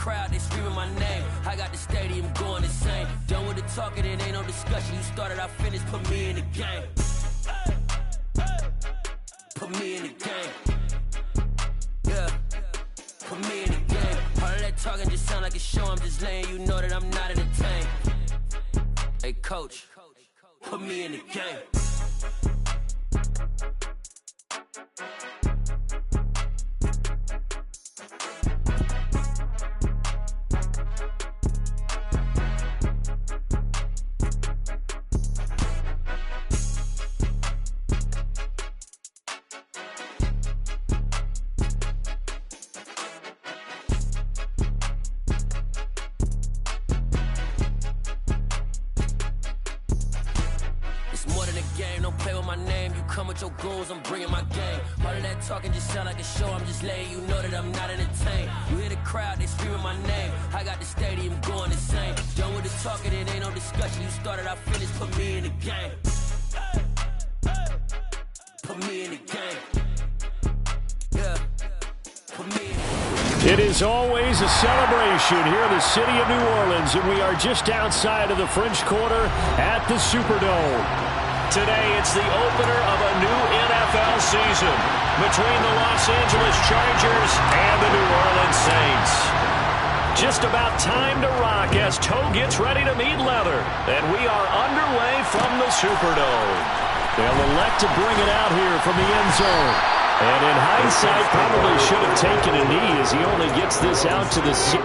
crowd, they screaming my name. I got the stadium going insane. Done with the talking, it ain't no discussion. You started, I finished, put me in the game. Put me in the game. Yeah, put me in the game. All of that talking just sound like a show. I'm just letting you know that I'm not entertained. Hey, coach, put me in the game. Your goons, I'm bringing my game. All of that talking just sound like a show. I'm just letting you know that I'm not entertained. You hear the crowd, they screaming my name. I got the stadium going insane. Done with the talking, it ain't no discussion. You started, I finished, put me in the game. Put me in the game. Yeah, put me in the game. It is always a celebration here in the city of New Orleans, and we are just outside of the French Quarter at the Superdome. Today, it's the opener of a new NFL season between the Los Angeles Chargers and the New Orleans Saints. Just about time to rock as toe gets ready to meet leather, and we are underway from the Superdome. They'll elect to bring it out here from the end zone. And in hindsight, probably should have taken a knee as he only gets this out to the 6.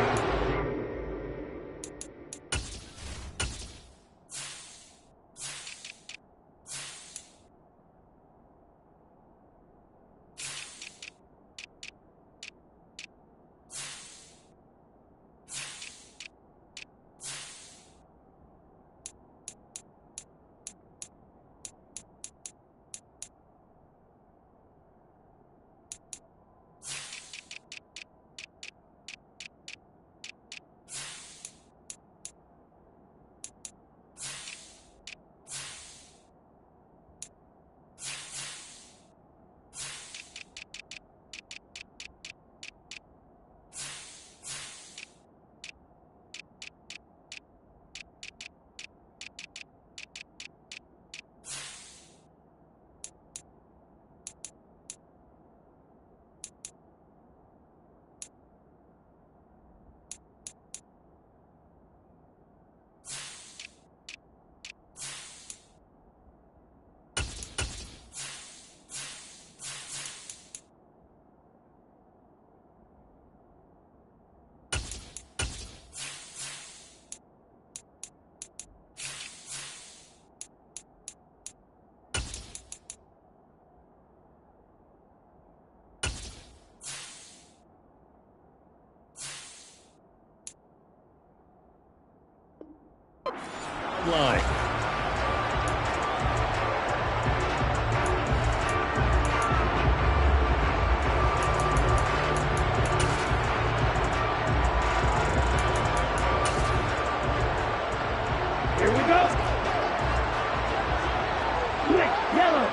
Line. Here we go. Quick, yellow.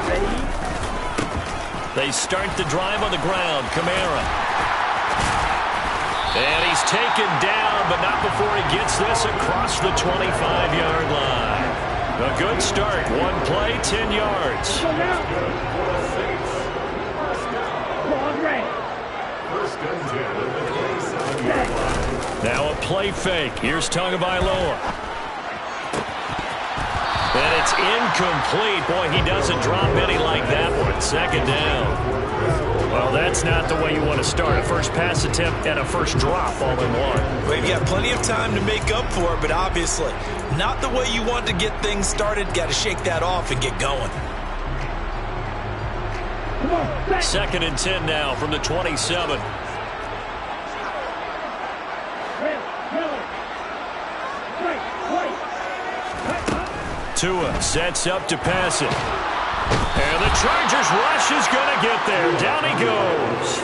Ready? They start the drive on the ground. Kamara. And he's taken down, but not before he gets this across the 25-yard line. A good start. One play, 10 yards. Now a play fake. Here's Tagovailoa. And it's incomplete. Boy, he doesn't drop any like that one. Second down. Well, that's not the way you want to start. A first pass attempt and a first drop all in one. Well, you've got plenty of time to make up for it, but obviously not the way you want to get things started. Got to shake that off and get going. Second and 10 now from the 27. Tua sets up to pass it. And the Chargers rush is going to get there. Down he goes.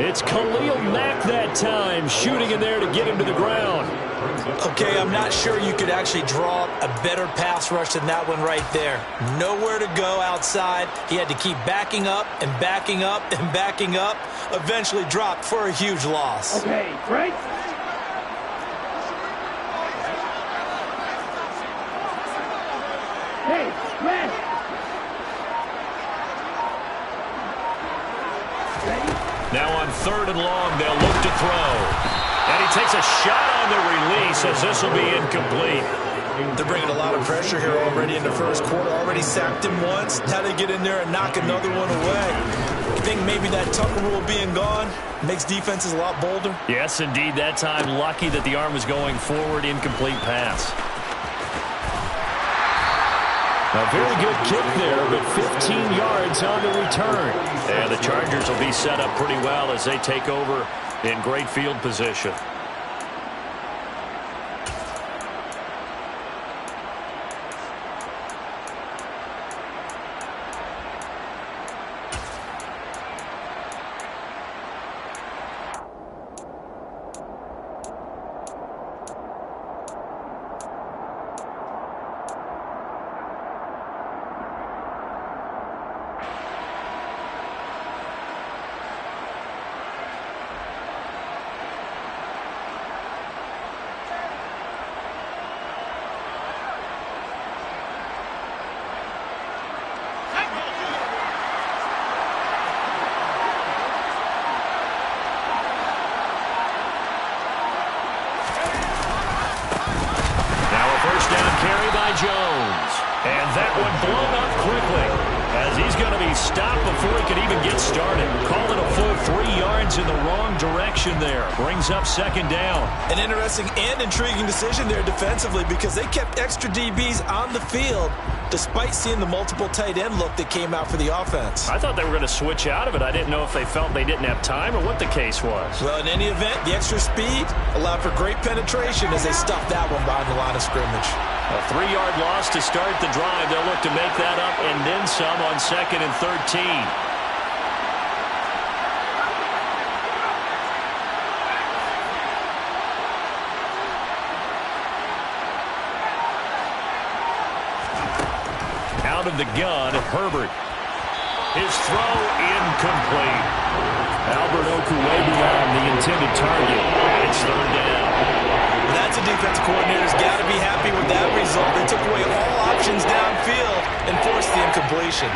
It's Khalil Mack that time, shooting in there to get him to the ground. Okay, I'm not sure you could actually draw a better pass rush than that one right there. Nowhere to go outside. He had to keep backing up and backing up and backing up. Eventually dropped for a huge loss. Okay, break. Hey, rest. Now on 3rd and long, they'll look to throw. And he takes a shot on the release as this will be incomplete. They're bringing a lot of pressure here already in the first quarter. Already sacked him once. Now they get in there and knock another one away. I think maybe that Tucker rule being gone makes defenses a lot bolder. Yes, indeed. That time, lucky that the arm was going forward. Incomplete pass. A very good kick there, but 15 yards on the return. And the Chargers will be set up pretty well as they take over in great field position. Jones. And that one blown up quickly as he's going to be stopped before he can even get started. Call it a full 3 yards in the wrong direction there. Brings up 2nd down. An interesting and intriguing decision there defensively because they kept extra DBs on the field despite seeing the multiple tight end look that came out for the offense. I thought they were going to switch out of it. I didn't know if they felt they didn't have time or what the case was. Well, in any event, the extra speed allowed for great penetration as they stuffed that one behind the line of scrimmage. A 3-yard loss to start the drive. They'll look to make that up and then some on 2nd and 13. Out of the gun, Herbert. His throw incomplete. Albert Okuwebu on the intended target. It's 3rd down. That's a defense coordinator's got to be happy with that result. They took away all options downfield and forced the incompletion.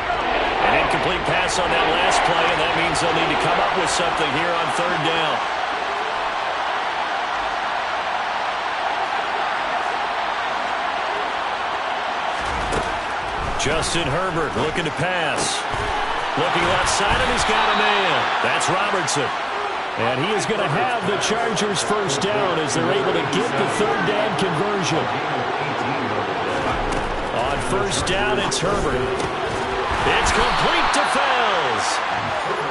An incomplete pass on that last play, and that means they'll need to come up with something here on 3rd down. Justin Herbert looking to pass. Looking left side, and he's got a man. That's Robertson. And he is going to have the Chargers 1st down as they're able to get the 3rd down conversion. On 1st down, it's Herbert. It's complete to Fells.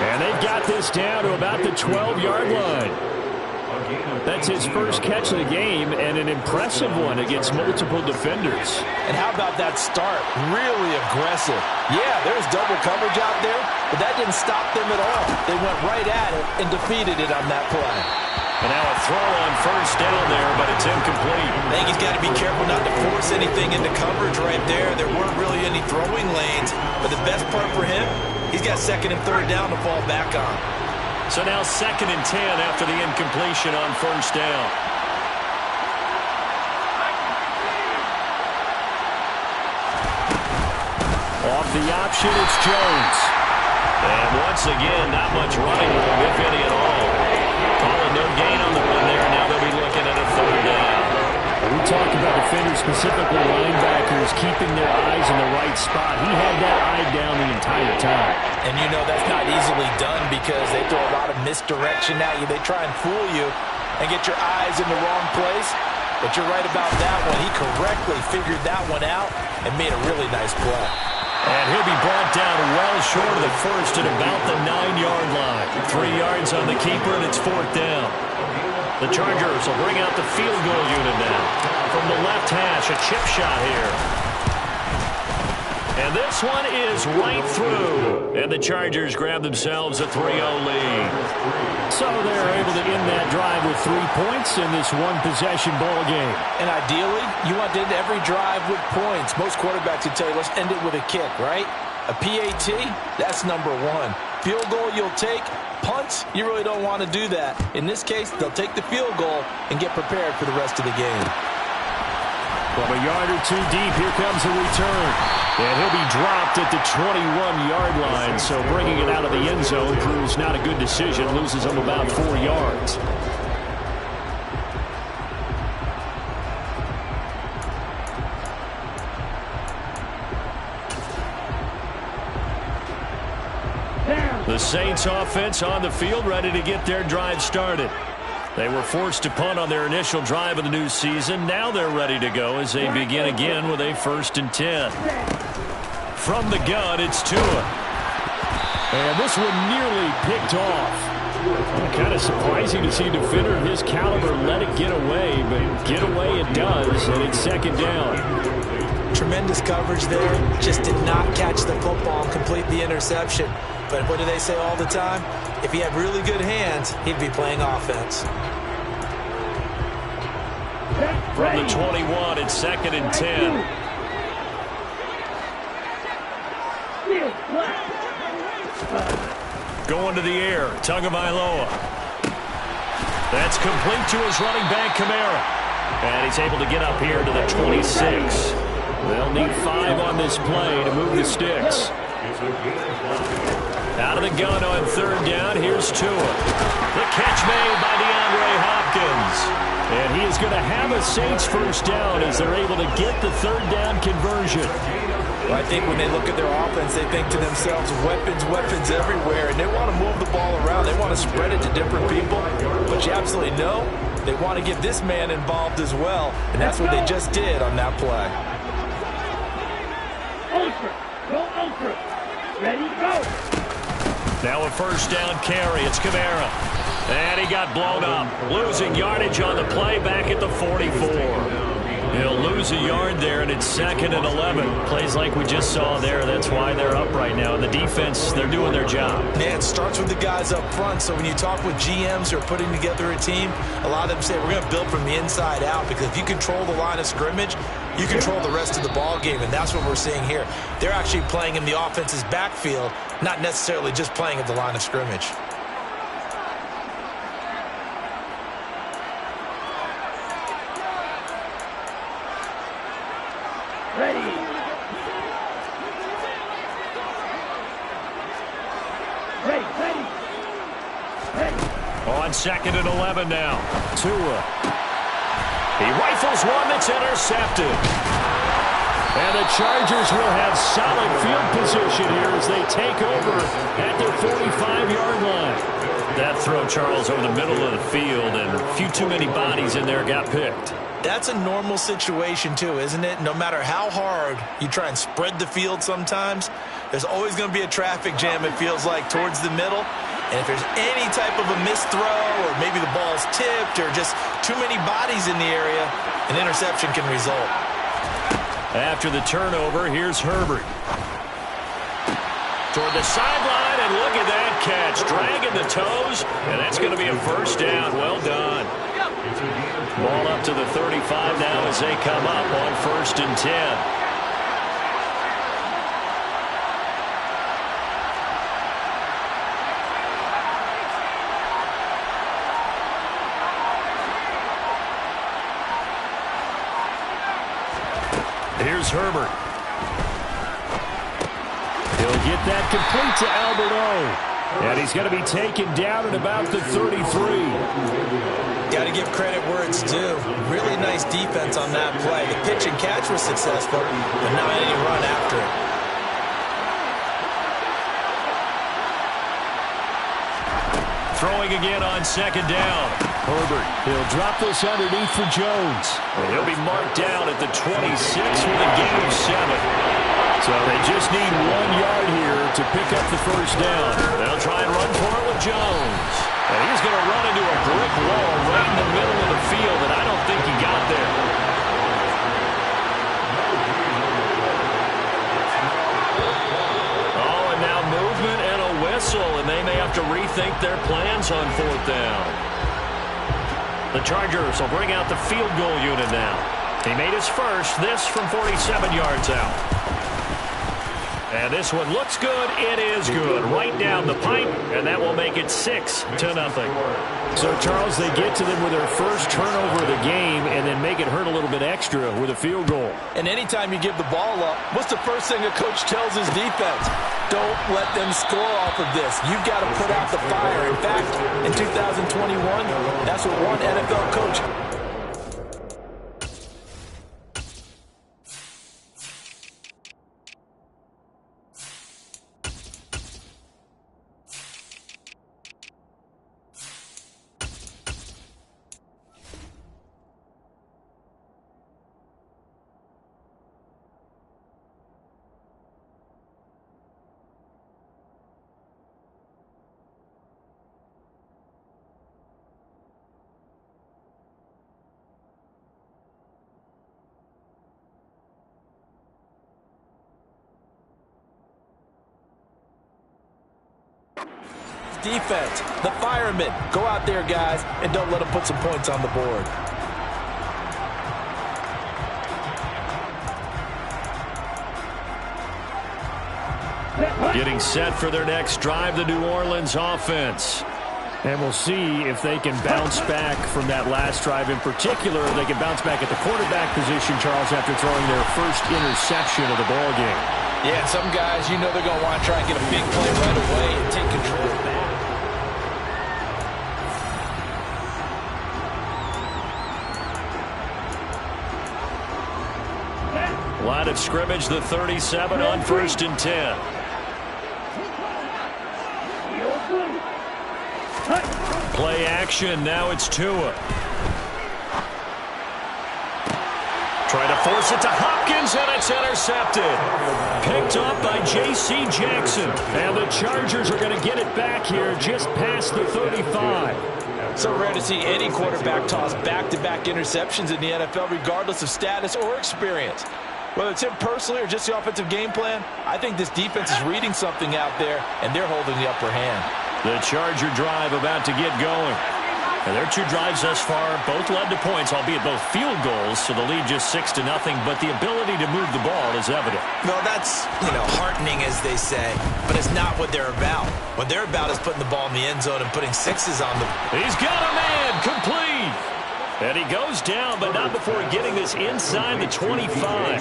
And they've got this down to about the 12-yard line. That's his first catch of the game and an impressive one against multiple defenders. And how about that start? Really aggressive. Yeah, there's double coverage out there, but that didn't stop them at all. They went right at it and defeated it on that play. And now a throw on 1st down there, but it's incomplete. I think he's got to be careful not to force anything into coverage right there. There weren't really any throwing lanes, but the best part for him, he's got 2nd and 3rd down to fall back on. So now 2nd and 10 after the incompletion on 1st down. Off the option, it's Jones. And once again, not much running room, if any at all. Calling no gain on the run there. Now they'll be looking at a 3rd down. We talked about defenders, specifically linebackers, keeping their eyes in the right spot. He had that eye down the entire time. And you know that's not easily done because they throw a lot of misdirection at you. They try and fool you and get your eyes in the wrong place. But you're right about that one. He correctly figured that one out and made a really nice play. And he'll be brought down well short of the first at about the 9-yard line. 3 yards on the keeper, and it's 4th down. The Chargers will bring out the field goal unit now. From the left hash, a chip shot here. And this one is right through. And the Chargers grab themselves a 3-0 lead. So they're able to end that drive with 3 points in this one-possession ball game. And ideally, you want to end every drive with points. Most quarterbacks would tell you, let's end it with a kick, right? A PAT, that's number one. Field goal you'll take. Punts, you really don't want to do that. In this case, they'll take the field goal and get prepared for the rest of the game. From a yard or two deep, here comes a return. And he'll be dropped at the 21-yard line. So bringing it out of the end zone proves not a good decision. Loses him about 4 yards. The Saints offense on the field, ready to get their drive started. They were forced to punt on their initial drive of the new season. Now they're ready to go as they begin again with a 1st and 10. From the gun, it's Tua. And this one nearly picked off. Kind of surprising to see a defender of his caliber let it get away, but get away it does, and it's 2nd down. Tremendous coverage there. Just did not catch the football and complete the interception. But what do they say all the time? If he had really good hands, he'd be playing offense. From the 21, it's 2nd and 10. Going to the air, Tagovailoa. That's complete to his running back, Kamara. And he's able to get up here to the 26. They'll need 5 on this play to move the sticks. Out of the gun on 3rd down, here's Tua. The catch made by DeAndre Hopkins. And he is going to have a Saints 1st down as they're able to get the 3rd down conversion. Well, I think when they look at their offense, they think to themselves, weapons, weapons everywhere, and they want to move the ball around. They want to spread it to different people. But you absolutely know they want to get this man involved as well, and that's what they just did on that play. Ultra. Go ultra. Ready, go. Now a 1st down carry. It's Kamara. And he got blown up. Losing yardage on the play back at the 44. He'll lose a yard there, and it's 2nd and 11. Plays like we just saw there. That's why they're up right now. The defense, they're doing their job. Yeah, it starts with the guys up front. So when you talk with GMs who are putting together a team, a lot of them say we're going to build from the inside out, because if you control the line of scrimmage, you control the rest of the ball game, and that's what we're seeing here. They're actually playing in the offense's backfield, not necessarily just playing at the line of scrimmage. Ready. Ready. On 2nd and 11 now. Tua. He rifles one that's intercepted. And the Chargers will have solid field position here as they take over at their 45-yard line. That throw, Charles, over the middle of the field, and a few too many bodies in there got picked. That's a normal situation too, isn't it? No matter how hard you try and spread the field sometimes, there's always going to be a traffic jam, it feels like, towards the middle. And if there's any type of a missed throw, or maybe the ball's tipped, or just too many bodies in the area, an interception can result. After the turnover, here's Herbert. Toward the sideline, and look at that catch. Dragging the toes, and that's going to be a 1st down. Well done. Ball up to the 35 now as they come up on 1st and 10. Here's Herbert. He'll get that complete to Albert O. And he's going to be taken down at about the 33. Got to give credit where it's due. Really nice defense on that play. The pitch and catch was successful, but not any run after it. Throwing again on 2nd down. Herbert, he'll drop this underneath for Jones. And he'll be marked down at the 26 with a gain of 7. So they just need 1 yard here to pick up the 1st down. They'll try and run for it with Jones. And he's going to run into a brick wall right in the middle of the field, and I don't think he got there. rethink their plans on 4th down. The Chargers will bring out the field goal unit now. He made his first, this from 47 yards out. And this one looks good. It is good. Right down the pipe, and that will make it 6-0. So, Charles, they get to them with their first turnover of the game and then make it hurt a little bit extra with a field goal. And anytime you give the ball up, what's the first thing a coach tells his defense? Don't let them score off of this. You've got to put out the fire. In fact, in 2021, that's what one NFL coach... Defense, the firemen, go out there, guys, and don't let them put some points on the board. Getting set for their next drive, the New Orleans offense. And we'll see if they can bounce back from that last drive. In particular, they can bounce back at the quarterback position, Charles, after throwing their first interception of the ball game. Yeah, some guys, you know they're going to want to try and get a big play right away and take control of that. Line of scrimmage, the 37 on 1st and 10. Play action, now it's Tua. Trying to force it to Hopkins, and it's intercepted. Picked up by J.C. Jackson. And the Chargers are going to get it back here just past the 35. So rare to see any quarterback toss back-to-back interceptions in the NFL, regardless of status or experience. Whether it's him personally or just the offensive game plan, I think this defense is reading something out there, and they're holding the upper hand. The Charger drive about to get going. And their two drives thus far both led to points, albeit both field goals, so the lead just 6-0, but the ability to move the ball is evident. Well, that's, heartening, as they say, but it's not what they're about. What they're about is putting the ball in the end zone and putting sixes on the... He's got a man, complete. And he goes down, but not before getting this inside the 25.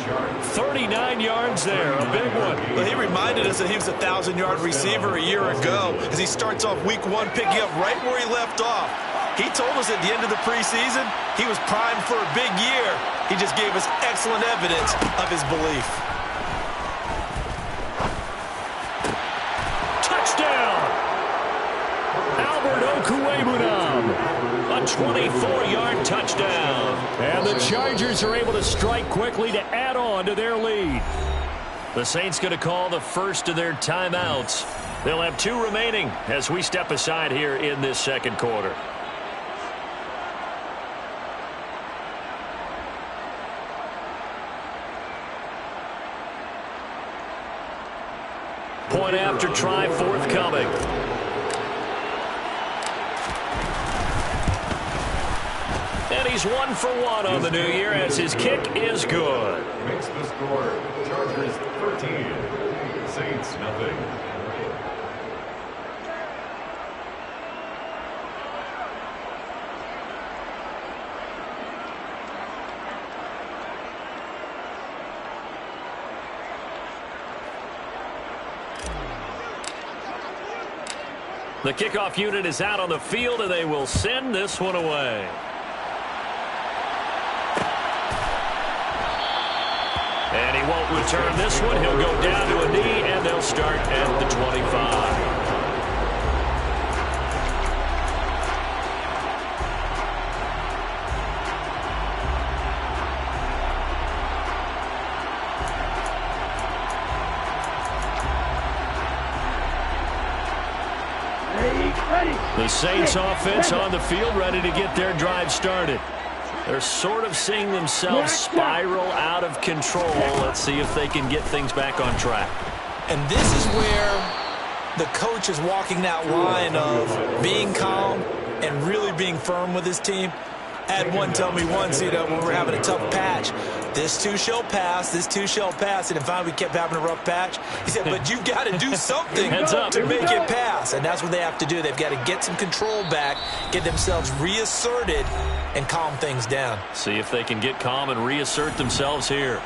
39 yards there, a big one. Well, he reminded us that he was a 1,000-yard receiver a year ago as he starts off week 1 picking up right where he left off. He told us at the end of the preseason he was primed for a big year. He just gave us excellent evidence of his belief. Touchdown! Albert Okwuegbunam. A 24-yard touchdown. And the Chargers are able to strike quickly to add on to their lead. The Saints going to call the first of their timeouts. They'll have 2 remaining as we step aside here in this second quarter. Point after try forthcoming. And he's 1 for 1 on the new year as his kick is good. Makes the score Chargers 13, Saints nothing. The kickoff unit is out on the field, and they will send this one away. And he won't return this one. He'll go down to a knee, and they'll start at the 25. The Saints offense on the field, ready to get their drive started. They're sort of seeing themselves spiral out of control. Let's see if they can get things back on track. And this is where the coach is walking that line of being calm and really being firm with his team. I had one tell me once, when we were having a tough patch, this too shall pass, this too shall pass. And finally we kept having a rough patch. He said, but you've got to do something to make it pass. And that's what they have to do. They've got to get some control back, get themselves reasserted, and calm things down. See if they can get calm and reassert themselves here.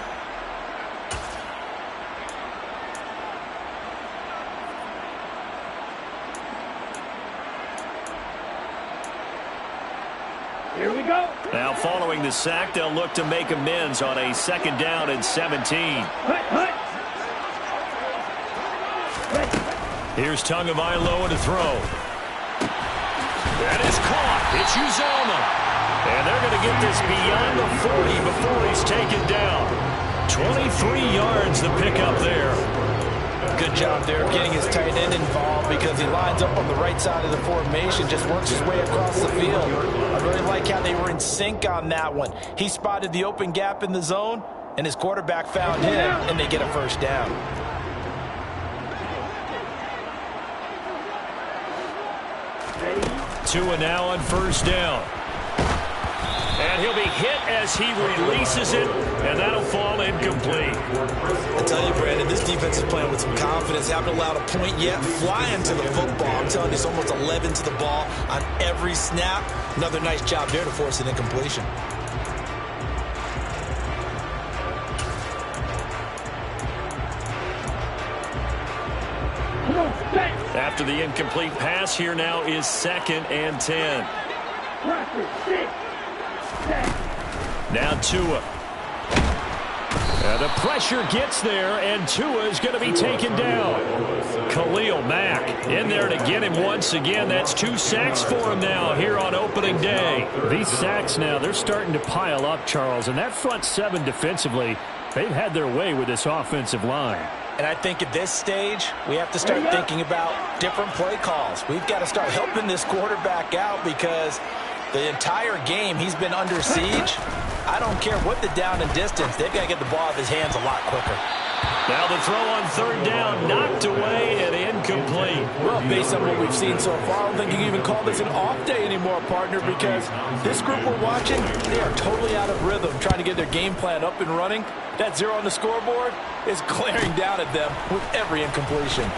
Here we go. Now following the sack, they'll look to make amends on a 2nd down and 17. Hut. Here's Tagovailoa to throw. That is caught. It's Uzomah. And they're going to get this beyond the 40 before he's taken down. 23 yards the pickup there. Good job there of getting his tight end involved because he lines up on the right side of the formation, just works his way across the field. I really like how they were in sync on that one. He spotted the open gap in the zone, and his quarterback found him, and they get a 1st down. Tua now on 1st down. And he'll be hit as he releases it, and that'll fall incomplete. I tell you, Brandon, this defense is playing with some confidence. Haven't allowed a point yet. Flying to the football. I'm telling you, it's almost 11 to the ball on every snap. Another nice job there to force an incompletion. After the incomplete pass, here now is 2nd and 10. Now Tua. The pressure gets there, and Tua is going to be taken down. Khalil Mack in there to get him once again. That's 2 sacks for him now here on opening day. These sacks now, they're starting to pile up, Charles, and that front 7 defensively, they've had their way with this offensive line. And I think at this stage, we have to start thinking about different play calls. We've got to start helping this quarterback out because the entire game he's been under siege. I don't care what the down and distance. They've got to get the ball out of his hands a lot quicker. Now the throw on 3rd down, knocked away and incomplete. Well, based on what we've seen so far, I don't think you can even call this an off day anymore, partner, because this group we're watching, they are totally out of rhythm, trying to get their game plan up and running. That 0 on the scoreboard is glaring down at them with every incompletion.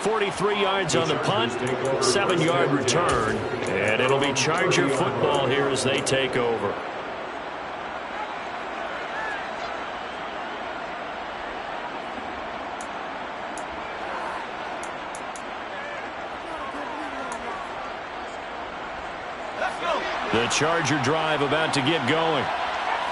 43 yards on the punt, 7-yard return, and it'll be Charger football here as they take over. The Charger drive about to get going.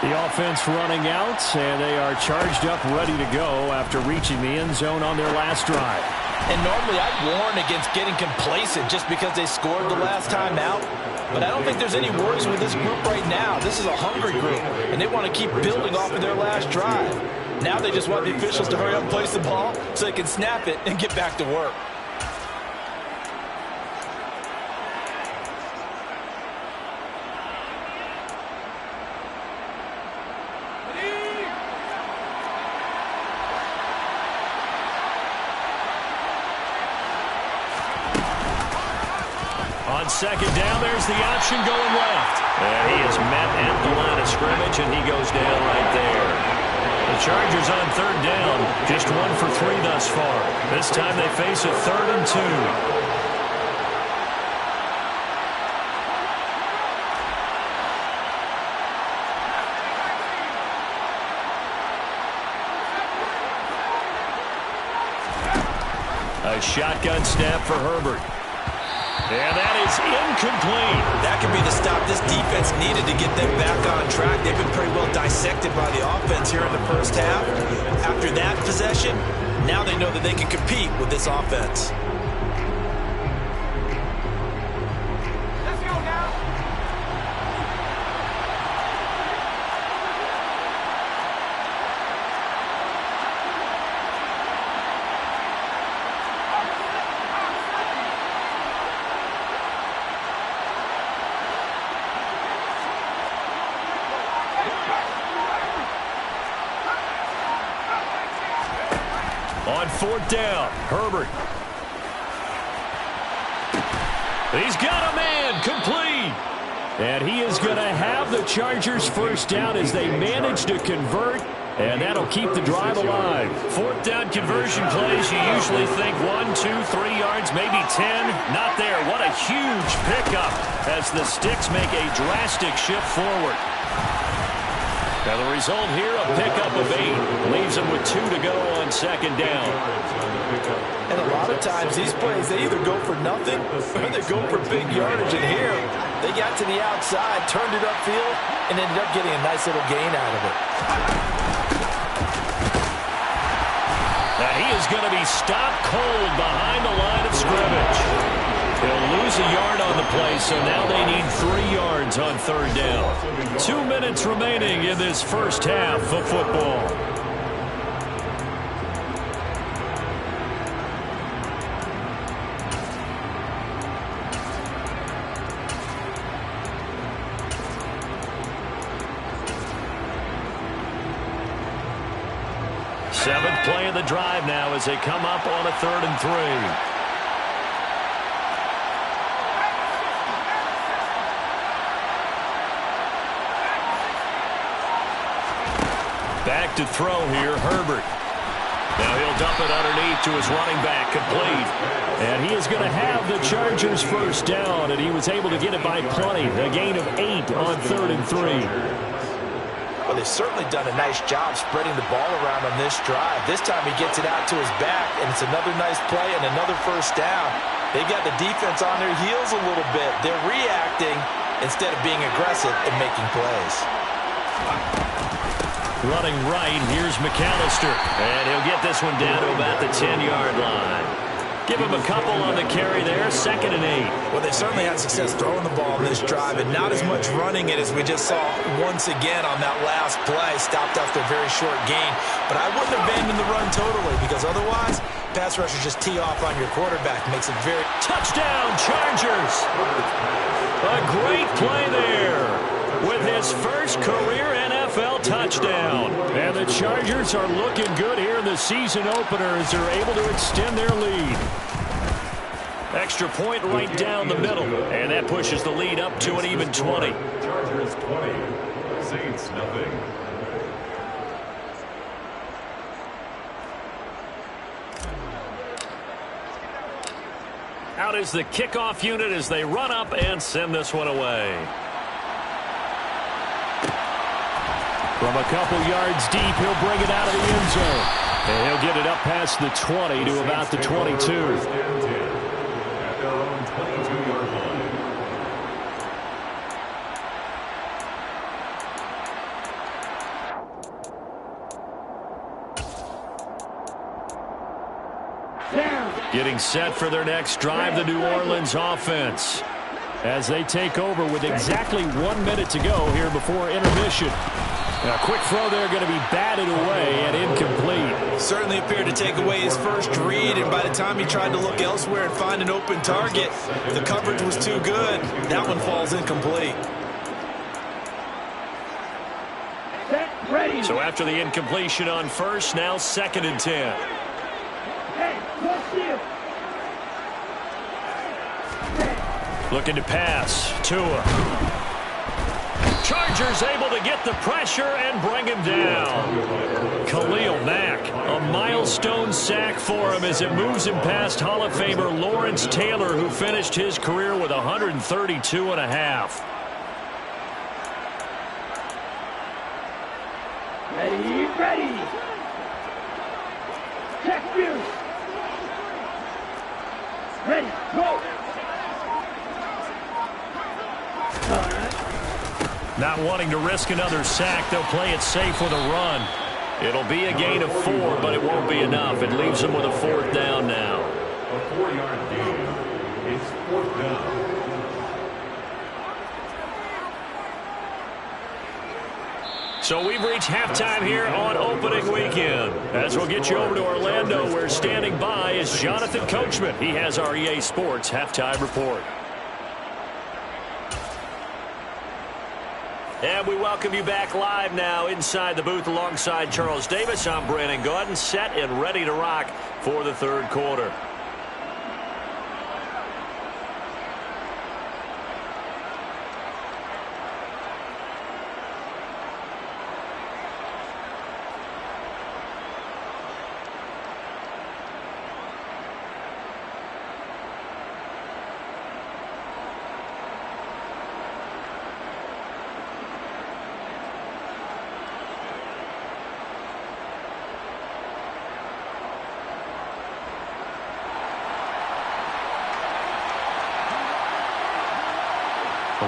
The offense running out, and they are charged up, ready to go after reaching the end zone on their last drive. And normally I'd warn against getting complacent just because they scored the last time out. But I don't think there's any worries with this group right now. This is a hungry group, and they want to keep building off of their last drive. Now they just want the officials to hurry up and place the ball so they can snap it and get back to work. On 2nd down, there's the option going left. And he is met at the line of scrimmage, and he goes down right there. The Chargers on 3rd down, just 1 for 3 thus far. This time they face a 3rd and 2. A shotgun snap for Herbert. And that is incomplete. That could be the stop this defense needed to get them back on track. They've been pretty well dissected by the offense here in the first half. After that possession, now they know that they can compete with this offense. Let's go now. On on 4th down. Herbert. He's got a man, complete. And he is going to have the Chargers first down as they manage to convert, and that'll keep the drive alive. 4th down conversion plays, you usually think 1, 2, 3 yards, maybe 10. Not there. What a huge pickup as the Sticks make a drastic shift forward. Now the result here, a pickup of 8. Leaves them with 2 to go on 2nd down. And a lot of times these plays, they either go for nothing or they go for big yardage. And here, they got to the outside, turned it upfield, and ended up getting a nice little gain out of it. Now he is going to be stopped cold behind the line of scrimmage. He'll lose a yard on the play, so now they need 3 yards on 3rd down. 2 minutes remaining in this first half of football. Seventh play of the drive now as they come up on a 3rd and 3. Back to throw here, Herbert. Now he'll dump it underneath to his running back, complete. And he is going to have the Chargers first down, and he was able to get it by plenty. A gain of 8 on 3rd and 3. Well, they've certainly done a nice job spreading the ball around on this drive. This time he gets it out to his back, and it's another nice play and another first down. They got the defense on their heels a little bit. They're reacting instead of being aggressive and making plays. Running right, here's McAllister. And he'll get this one down to about the 10-yard line. Give him a couple on the carry there, 2nd and 8. Well, they certainly had success throwing the ball in this drive, and not as much running it as we just saw once again on that last play. Stopped after a very short gain. But I wouldn't abandon the run totally, because otherwise, pass rushers just tee off on your quarterback. Makes it very... Touchdown, Chargers! A great play there with his first career NFL touchdown. And the Chargers are looking good here in the season opener as they're able to extend their lead. Extra point right down the middle, and that pushes the lead up to an even 20. Chargers 20, Saints nothing. Out is the kickoff unit as they run up and send this one away. From a couple yards deep, he'll bring it out of the end zone. And he'll get it up past the 20 to about the 22. At their own 22-yard line. Getting set for their next drive, the New Orleans offense, as they take over with exactly 1 minute to go here before intermission. A quick throw there going to be batted away and incomplete. Certainly appeared to take away his first read, and by the time he tried to look elsewhere and find an open target, the coverage was too good. That one falls incomplete. So after the incompletion on first, now 2nd and 10. Looking to pass. Tua. Chargers able to get the pressure and bring him down. Khalil Mack, a milestone sack for him as it moves him past Hall of Famer Lawrence Taylor, who finished his career with 132.5. Ready. Check you. Ready, go. All right. Not wanting to risk another sack, they'll play it safe with a run. It'll be a gain of 4, but it won't be enough. It leaves them with a 4th down now. A 4-yard gain. It's 4th down. So we've reached halftime here on opening weekend. As we'll get you over to Orlando, where standing by is Jonathan Coachman. He has our EA Sports halftime report. And we welcome you back live now inside the booth alongside Charles Davis. I'm Brandon Gaudin, set and ready to rock for the third quarter.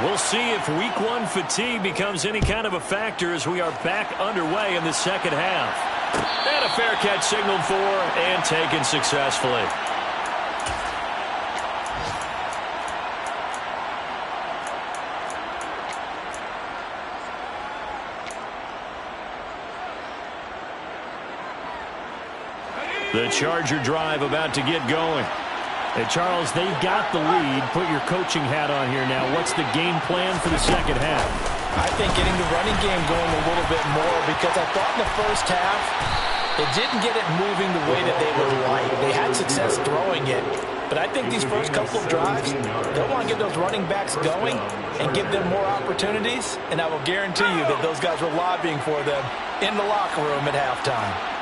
We'll see if week one fatigue becomes any kind of a factor as we are back underway in the second half. And a fair catch signaled for and taken successfully. The Charger drive about to get going. Hey, Charles, they've got the lead. Put your coaching hat on here now. What's the game plan for the second half? I think getting the running game going a little bit more, because I thought in the first half they didn't get it moving the way that they would like. They had success throwing it. But I think these first couple of drives, they'll want to get those running backs going and give them more opportunities. And I will guarantee you that those guys were lobbying for them in the locker room at halftime.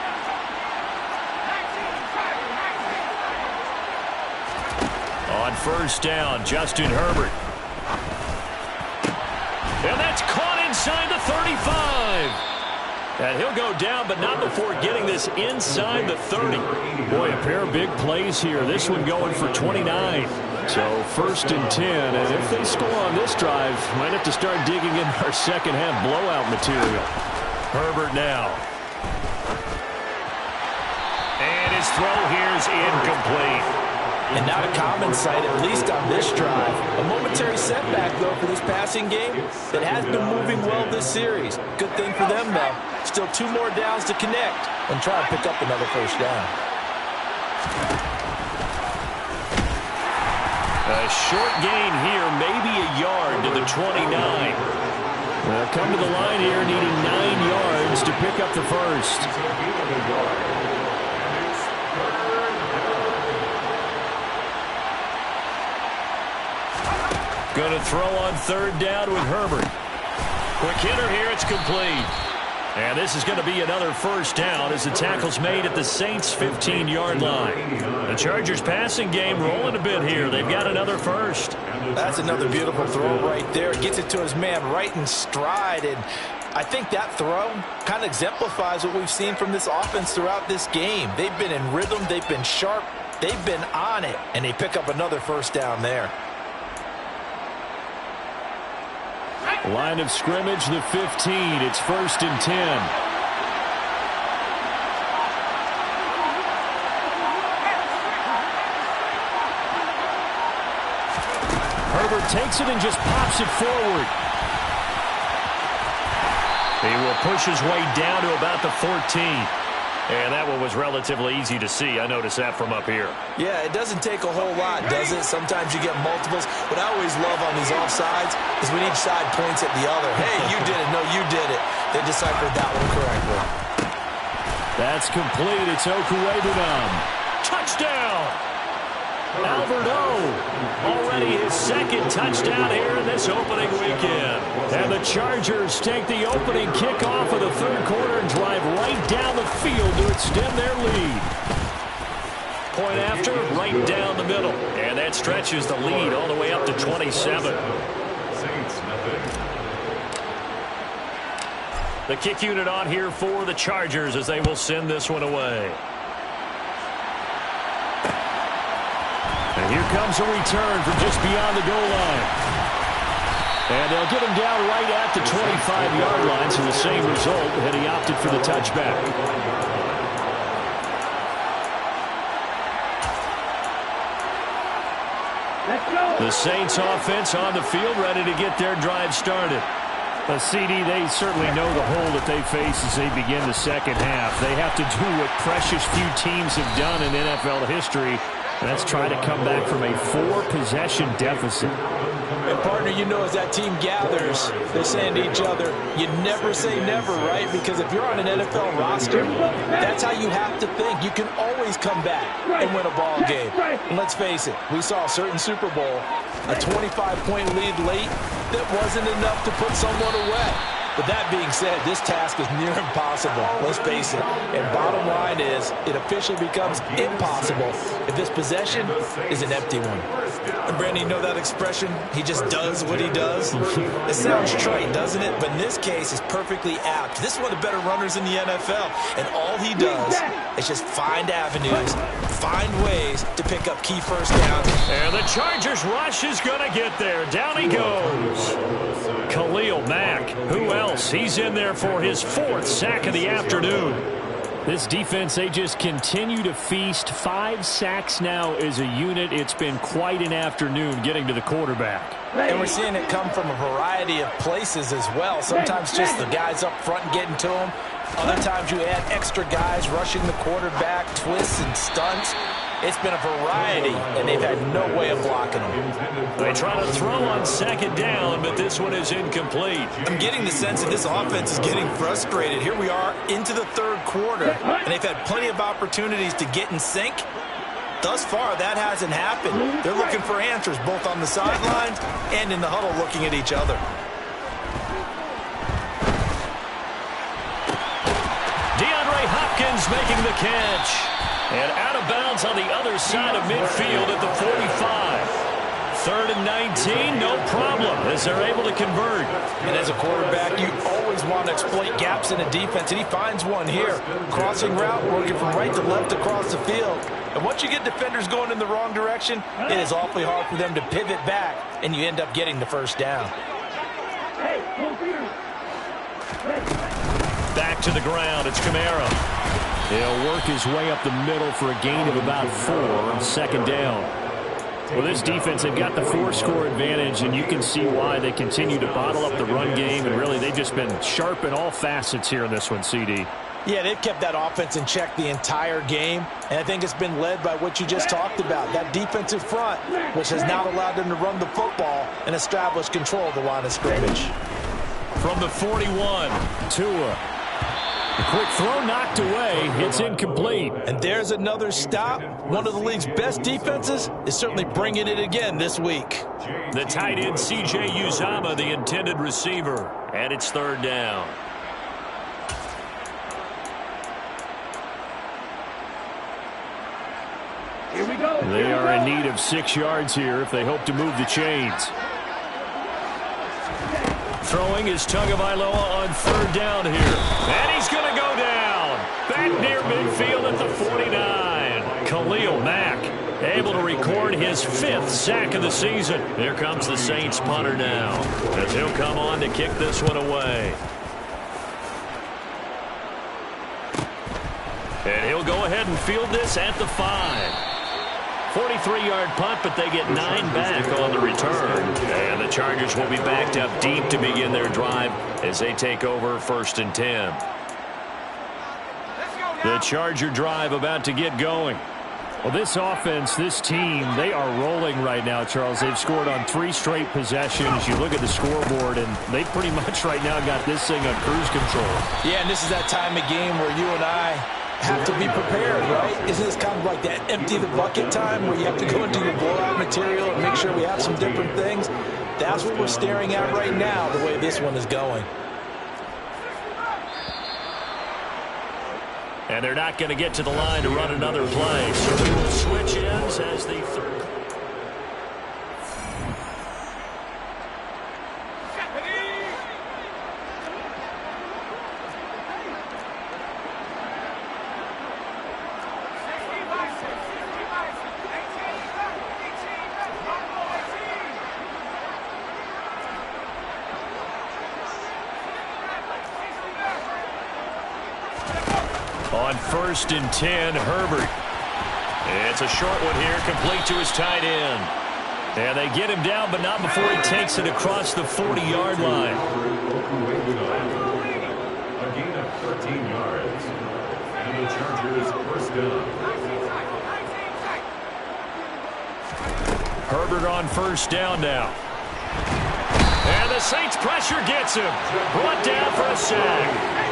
On first down, Justin Herbert. And that's caught inside the 35. And he'll go down, but not before getting this inside the 30. Boy, a pair of big plays here. This one going for 29. So first and 10. And if they score on this drive, might have to start digging in our second half blowout material. Herbert now. And his throw here is incomplete. And not a common sight, at least on this drive. A momentary setback, though, for this passing game that has been moving well this series. Good thing for them, though. Still 2 more downs to connect and try to pick up another first down. A short gain here, maybe a yard to the 29. Well, come to the line here, needing 9 yards to pick up the first. Going to throw on third down with Herbert. Quick hitter here, it's complete. And this is going to be another first down as the tackle's made at the Saints' 15-yard line. The Chargers passing game rolling a bit here. They've got another first. That's another beautiful throw right there. Gets it to his man right in stride. And I think that throw kind of exemplifies what we've seen from this offense throughout this game. They've been in rhythm. They've been sharp. They've been on it. And they pick up another first down there. Line of scrimmage, the 15. It's first and 10. Herbert takes it and just pops it forward. He will push his way down to about the 14. And that one was relatively easy to see. I noticed that from up here. Yeah, it doesn't take a whole lot, does it? Sometimes you get multiples. What I always love on these offsides is when each side points at the other. Hey, you did it. No, you did it. They deciphered that one correctly. That's complete. It's Okuwebunam. Touchdown! Albert O. Already his second touchdown here in this opening weekend. And the Chargers take the opening kickoff of the third quarter and drive right down the field to extend their lead. Point after, right down the middle. And that stretches the lead all the way up to 27. The kick unit on here for the Chargers as they will send this one away. And here comes a return from just beyond the goal line. And they'll get him down right at the 25-yard line, so the same result, and he opted for the touchback. Let's go. The Saints offense on the field, ready to get their drive started. CD, they certainly know the hole that they face as they begin the second half. They have to do what precious few teams have done in NFL history. That's trying to come back from a 4-possession deficit. And, partner, you know, as that team gathers, they're saying to each other, you never say never, right? Because if you're on an NFL roster, that's how you have to think. You can always always come back and win a ball game. And let's face it, we saw a certain Super Bowl, a 25-point lead late that wasn't enough to put someone away. But that being said, this task is near impossible, let's face it. And bottom line is, it officially becomes impossible if this possession is an empty one. And Brandon, you know that expression? He just does what he does? It sounds trite, doesn't it? But in this case, it's perfectly apt. This is one of the better runners in the NFL. And all he does is just find avenues, find ways to pick up key first downs. And the Chargers rush is going to get there. Down he goes. Khalil Mack. Who else? He's in there for his 4th sack of the afternoon. This defense, they just continue to feast. 5 sacks now as a unit. It's been quite an afternoon getting to the quarterback. And we're seeing it come from a variety of places as well. Sometimes just the guys up front and getting to him. Other times you add extra guys rushing the quarterback, twists and stunts. It's been a variety, and they've had no way of blocking them. They try to throw on 2nd down, but this one is incomplete. I'm getting the sense that this offense is getting frustrated. Here we are into the 3rd quarter, and they've had plenty of opportunities to get in sync. Thus far, that hasn't happened. They're looking for answers both on the sidelines and in the huddle looking at each other. DeAndre Hopkins making the catch. And out of bounds on the other side of midfield at the 45. 3rd and 19, no problem, as they're able to convert. And as a quarterback, you always want to exploit gaps in a defense, and he finds one here. Crossing route, working from right to left across the field. And once you get defenders going in the wrong direction, it is awfully hard for them to pivot back, and you end up getting the 1st down. Back to the ground, it's Kamara. He'll work his way up the middle for a gain of about 4 on 2nd down. Well, this defense, they've got the 4-score advantage, and you can see why they continue to bottle up the run game, and really they've just been sharp in all facets here in this one, CD. Yeah, they've kept that offense in check the entire game, and I think it's been led by what you just talked about, that defensive front, which has now allowed them to run the football and establish control of the line of scrimmage. From the 41, Tua. The quick throw knocked away. It's incomplete. And there's another stop. One of the league's best defenses is certainly bringing it again this week. The tight end, C.J. Uzomah, the intended receiver. And it's 3rd down. Here we go. They are in need of 6 yards here if they hope to move the chains. Throwing is Tagovailoa on 3rd down here. And he's going to go down. Back near midfield at the 49. Khalil Mack able to record his 5th sack of the season. Here comes the Saints punter now, as he'll come on to kick this one away. And he'll go ahead and field this at the 5. 43-yard punt, but they get 9 back on the return. And the Chargers will be backed up deep to begin their drive as they take over 1st and 10. The Charger drive about to get going. Well, this offense, this team, they are rolling right now, Charles. They've scored on 3 straight possessions. You look at the scoreboard, and they pretty much right now got this thing on cruise control. Yeah, and this is that time of game where you and I have to be prepared, right? Isn't this kind of like that empty the bucket time where you have to go into your blowout material and make sure we have some different things? That's what we're staring at right now, the way this one is going. And they're not going to get to the line to run another play. So we will switch ends as the 3rd. On 1st and 10, Herbert. It's a short one here, complete to his tight end. And they get him down, but not before he takes it across the 40-yard line. A gain of 13 yards. And the Chargers 1st down. Herbert on 1st down now. And the Saints pressure gets him. Brought down for a sack.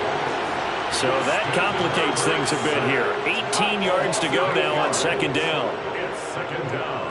So that complicates things a bit here. 18 yards to go now on second down. It's second down.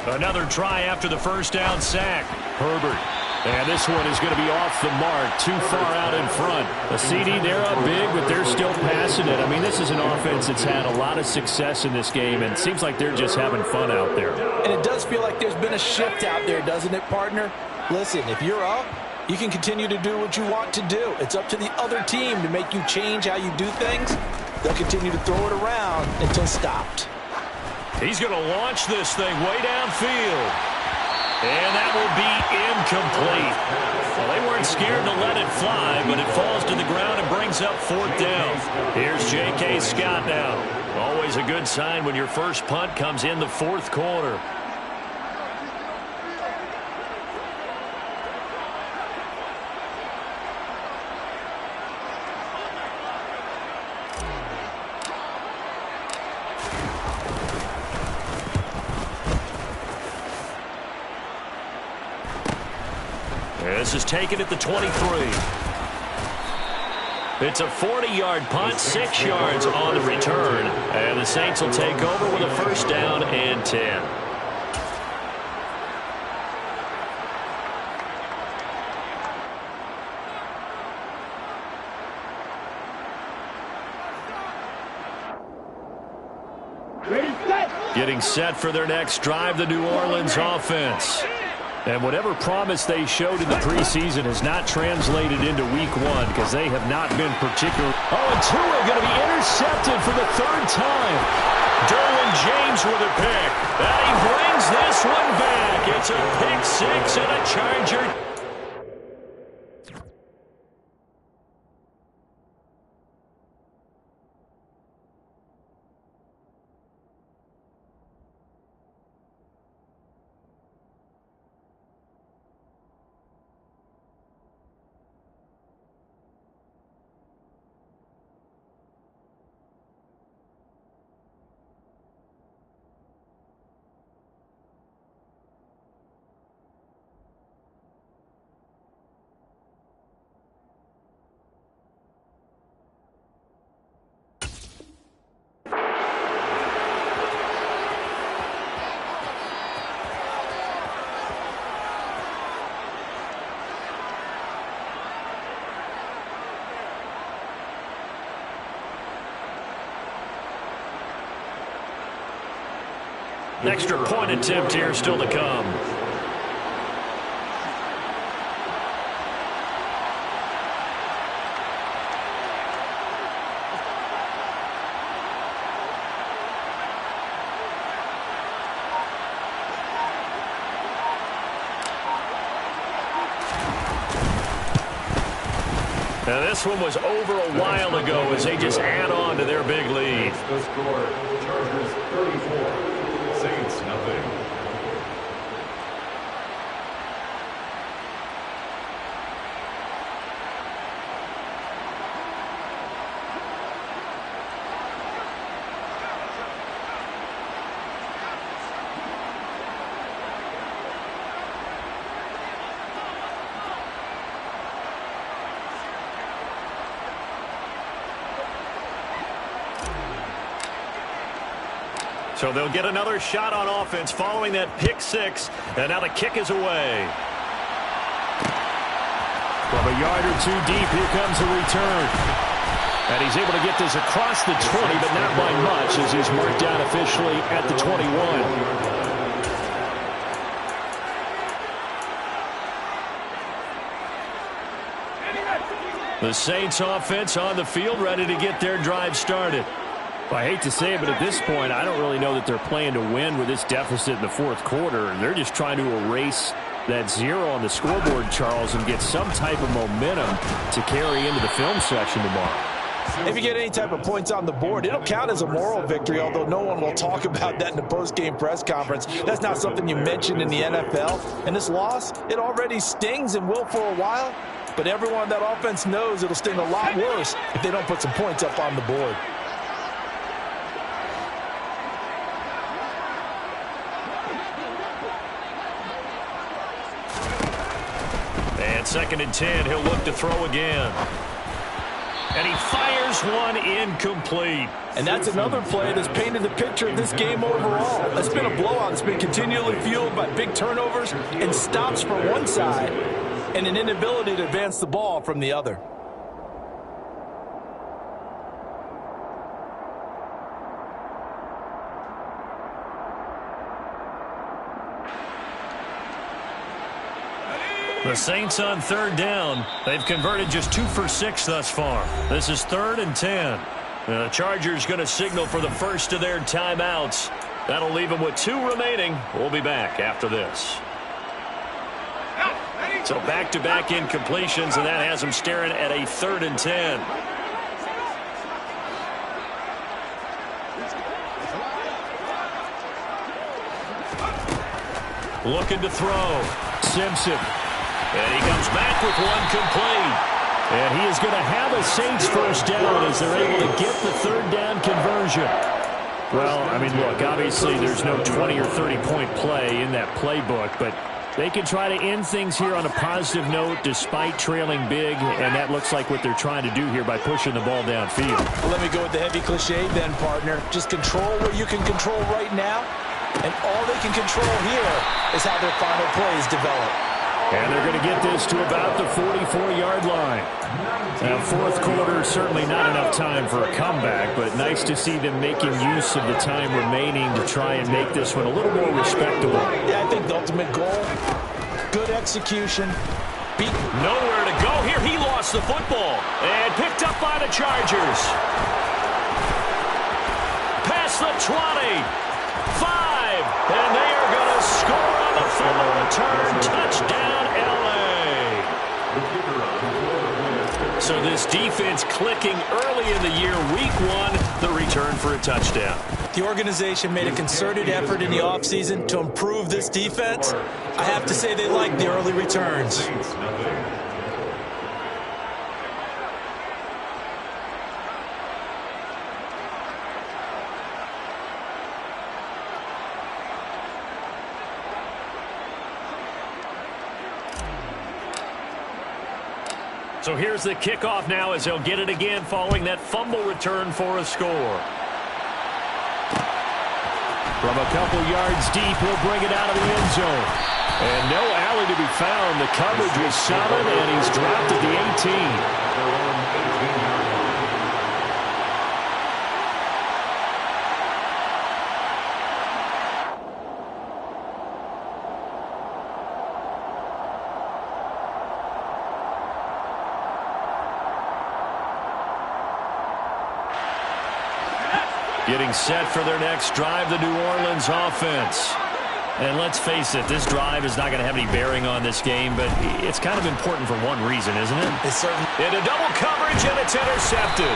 Another try after the first down sack. Herbert. And this one is going to be off the mark, too far out in front. A CD, they're up big, but they're still passing it. I mean, this is an offense that's had a lot of success in this game, and it seems like they're just having fun out there. And it does feel like there's been a shift out there, doesn't it, partner? Listen, if you're up, you can continue to do what you want to do. It's up to the other team to make you change how you do things. They'll continue to throw it around until stopped. He's going to launch this thing way downfield. And that will be incomplete. Well, they weren't scared to let it fly, but it falls to the ground and brings up fourth down. Here's J.K. Scott now. Always a good sign when your first punt comes in the fourth quarter. This is taken at the 23. It's a 40-yard punt, 6 yards on the return. And the Saints will take over with a first down and 10. Ready, set. Getting set for their next drive, the New Orleans offense. And whatever promise they showed in the preseason has not translated into week one because they have not been particular. Oh, and Tua going to be intercepted for the third time. Derwin James with a pick. And he brings this one back. It's a pick six and a Charger. Extra point attempt here still to come. Now this one was over a while ago as they just add on to their big lead. The score, Chargers 34. Saints nothing. So they'll get another shot on offense following that pick six. And now the kick is away. From a yard or two deep, here comes the return. And he's able to get this across the 20, but not by much as he's marked down officially at the 21. The Saints offense on the field ready to get their drive started. I hate to say it, but at this point, I don't really know that they're playing to win with this deficit in the fourth quarter. They're just trying to erase that zero on the scoreboard, Charles, and get some type of momentum to carry into the film section tomorrow. If you get any type of points on the board, it'll count as a moral victory, although no one will talk about that in the post-game press conference. That's not something you mentioned in the NFL. And this loss, it already stings and will for a while, but everyone on that offense knows it'll sting a lot worse if they don't put some points up on the board. 2nd and 10. He'll look to throw again. And he fires one incomplete. And that's another play that's painted the picture of this game overall. It's been a blowout. It's been continually fueled by big turnovers and stops from one side and an inability to advance the ball from the other. The Saints on 3rd down. They've converted just 2 for 6 thus far. This is 3rd and 10. The Chargers going to signal for the first of their timeouts. That'll leave them with 2 remaining. We'll be back after this. So back-to-back incompletions, and that has them staring at a 3rd and 10. Looking to throw. Simpson. And he comes back with one complete. And he is going to have a Saints first down as they're able to get the 3rd down conversion. Well, I mean, look, obviously there's no 20 or 30-point play in that playbook, but they can try to end things here on a positive note despite trailing big, and that looks like what they're trying to do here by pushing the ball downfield. Well, let me go with the heavy cliche then, partner. Just control what you can control right now, and all they can control here is how their final plays develop. And they're going to get this to about the 44-yard line. Now, 4th quarter, certainly not enough time for a comeback, but nice to see them making use of the time remaining to try and make this one a little more respectable. Yeah, I think the ultimate goal, good execution. Nowhere to go here. He lost the football and picked up by the Chargers. Past the 20. 5. And they are going to score on the fumble return. Touchdown, L.A. So this defense clicking early in the year. Week 1, the return for a touchdown. The organization made a concerted effort in the offseason to improve this defense. I have to say they like the early returns. So here's the kickoff now as they'll get it again following that fumble return for a score. From a couple yards deep, he'll bring it out of the end zone. And no alley to be found. The coverage was solid, and he's dropped at the 18. Getting set for their next drive, the New Orleans offense. And let's face it, this drive is not going to have any bearing on this game, but it's kind of important for one reason, isn't it? It's certainly. Into double coverage, and it's intercepted.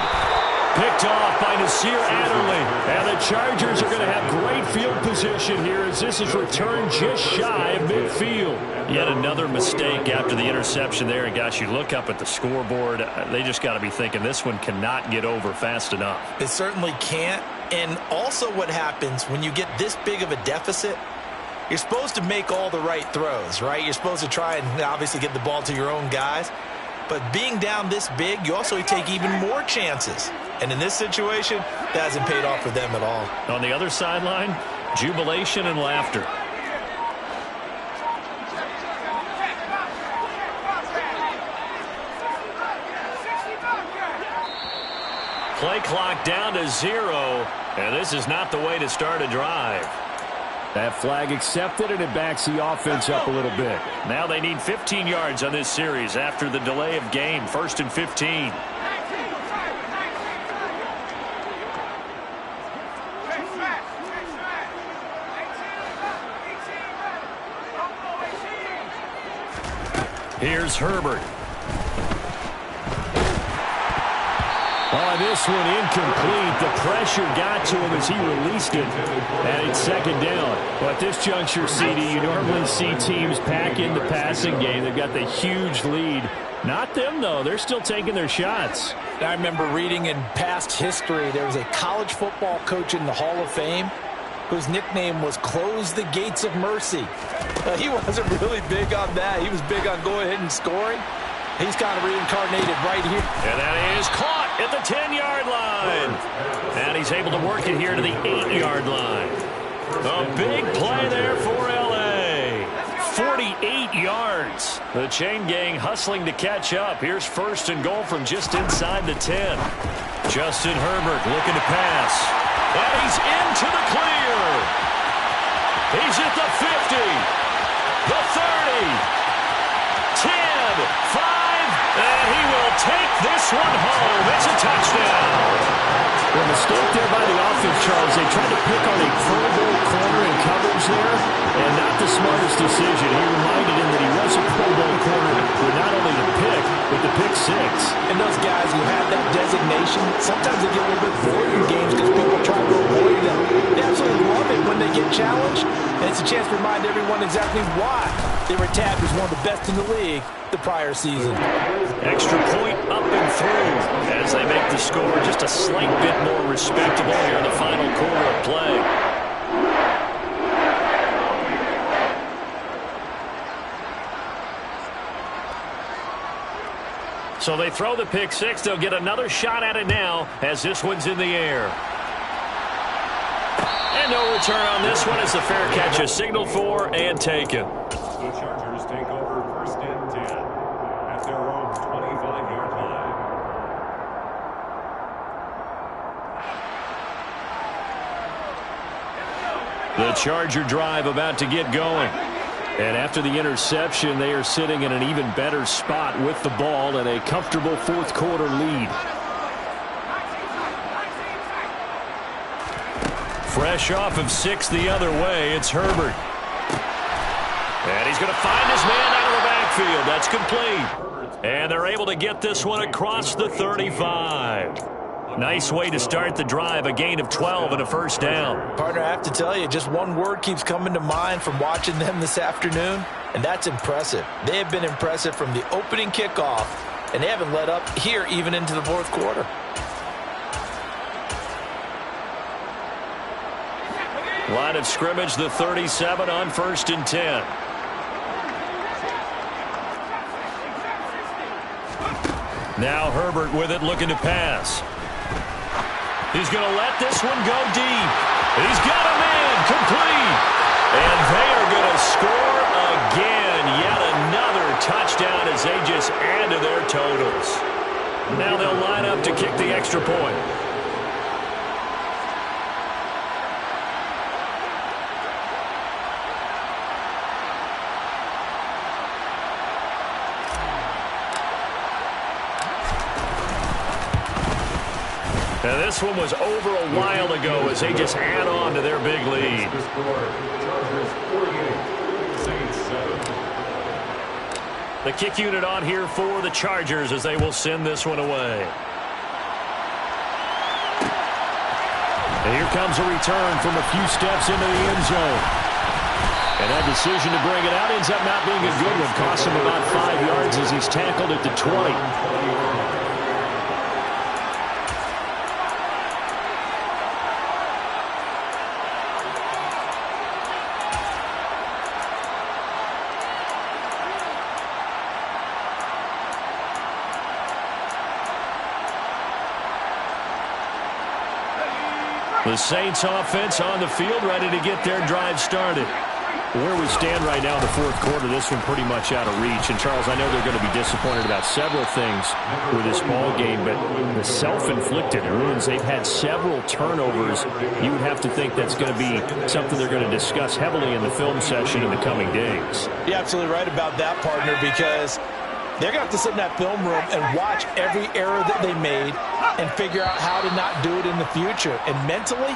Picked off by Nasir Adderley. And the Chargers are going to have great field position here as this is returned just shy of midfield. Yet another mistake after the interception there. And, gosh, you look up at the scoreboard, they just got to be thinking this one cannot get over fast enough. It certainly can't. And also what happens when you get this big of a deficit, you're supposed to make all the right throws, right? You're supposed to try and obviously get the ball to your own guys. But being down this big, you also take even more chances. And in this situation, that hasn't paid off for them at all. On the other sideline, jubilation and laughter. Play clock down to 0, and this is not the way to start a drive. That flag accepted, and it backs the offense up a little bit. Now they need 15 yards on this series after the delay of game. 1st and 15. Here's Herbert. Oh, this one incomplete. The pressure got to him as he released it. And it's 2nd down. But at this juncture, CD, you normally see teams pack in the passing game. They've got the huge lead. Not them, though. They're still taking their shots. I remember reading in past history, there was a college football coach in the Hall of Fame whose nickname was Close the Gates of Mercy. He wasn't really big on that. He was big on going ahead and scoring. He's kind of reincarnated right here. And that is caught at the 10-yard line. And he's able to work it here to the 8-yard line. A big play there for L.A. 48 yards. The chain gang hustling to catch up. Here's first and goal from just inside the 10. Justin Herbert looking to pass. And he's into the clear. He's at the 50, the 30, 10, 5, and he will take this one home. It's a touchdown. The mistake there by the offense, Charles. They tried to pick on a Pro Bowl corner in coverage there, and not the smartest decision. He reminded him that he was a Pro Bowl corner with not only the pick, but the pick six. And those guys who have that designation, sometimes they get a little bit bored in games because people try to avoid them. They absolutely love it when they get challenged, and it's a chance to remind everyone exactly why they were tabbed as one of the best in the league the prior season. Extra point up and through as they make the score just a slight bit more respectable here in the final quarter of play. So they throw the pick six. They'll get another shot at it now as this one's in the air. And no return on this one as the fair catch is signaled for and taken. The Chargers take over first and 10 at their own 25-yard line. The Charger drive about to get going. And after the interception, they are sitting in an even better spot with the ball and a comfortable fourth quarter lead. Fresh off of 6 the other way, it's Herbert. And he's going to find his man out of the backfield. That's complete. And they're able to get this one across the 35. Nice way to start the drive, a gain of 12 and a first down. Partner, I have to tell you, just one word keeps coming to mind from watching them this afternoon, and that's impressive. They have been impressive from the opening kickoff, and they haven't let up here even into the fourth quarter. Line of scrimmage, the 37 on first and 10. Now Herbert with it, looking to pass. He's going to let this one go deep. He's got a man, complete. And they are going to score again. Yet another touchdown as they just add to their totals. Now they'll line up to kick the extra point. Now this one was over a while ago as they just add on to their big lead. The score, Chargers 48, Saints 7. The kick unit on here for the Chargers as they will send this one away. And here comes a return from a few steps into the end zone. And that decision to bring it out ends up not being a good one. Costs him about 5 yards as he's tackled at the 20. The Saints offense on the field, ready to get their drive started. Where we stand right now in the fourth quarter, this one pretty much out of reach. And, Charles, I know they're going to be disappointed about several things with this ball game, but the self-inflicted wounds, they've had several turnovers. You would have to think that's going to be something they're going to discuss heavily in the film session in the coming days. You're absolutely right about that, partner, because they're going to have to sit in that film room and watch every error that they made and figure out how to not do it in the future. And mentally,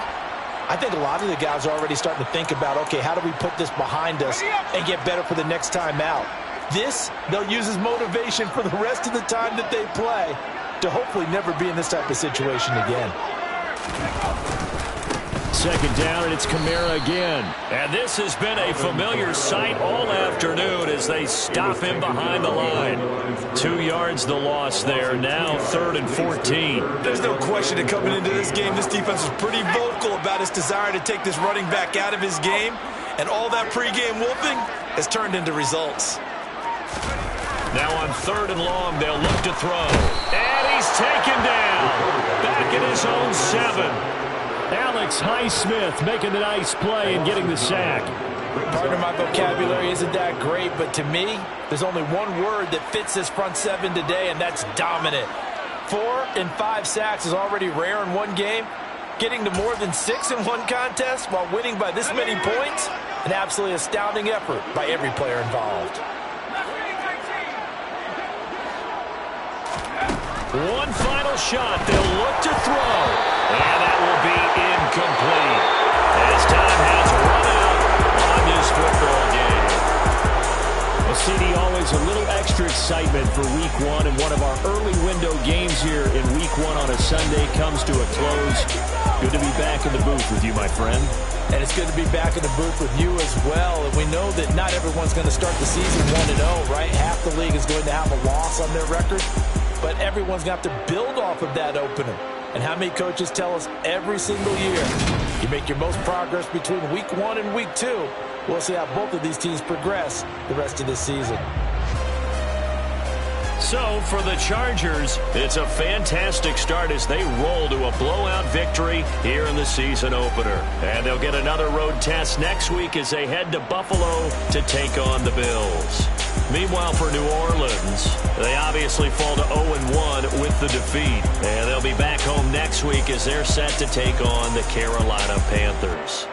I think a lot of the guys are already starting to think about, okay, how do we put this behind us and get better for the next time out? This, they'll use as motivation for the rest of the time that they play to hopefully never be in this type of situation again. second down, and it's Kamara again. And this has been a familiar sight all afternoon as they stop him behind the line. 2 yards the loss there. Now 3rd and 14. There's no question that coming into this game, this defense was pretty vocal about its desire to take this running back out of his game. And all that pregame wolfing has turned into results. Now on 3rd and long, they'll look to throw. And he's taken down. Back in his own 7. Alex Highsmith making the nice play and getting the sack. Partner, my vocabulary isn't that great, but to me, there's only one word that fits this front 7 today, and that's dominant. 4 and 5 sacks is already rare in one game. Getting to more than 6 in one contest while winning by this many points, an absolutely astounding effort by every player involved. One final shot. They'll look to throw. And that will be incomplete. As time has run out on this football game. Well, CD, always a little extra excitement for Week 1. And one of our early window games here in Week 1 on a Sunday comes to a close. Good to be back in the booth with you, my friend. And it's good to be back in the booth with you as well. And we know that not everyone's going to start the season 1-0, right? Half the league is going to have a loss on their record. But everyone's going to have to build off of that opener. And how many coaches tell us every single year, you make your most progress between Week 1 and Week 2. We'll see how both of these teams progress the rest of this season. So, for the Chargers, it's a fantastic start as they roll to a blowout victory here in the season opener. And they'll get another road test next week as they head to Buffalo to take on the Bills. Meanwhile, for New Orleans, they obviously fall to 0-1 with the defeat. And they'll be back home next week as they're set to take on the Carolina Panthers.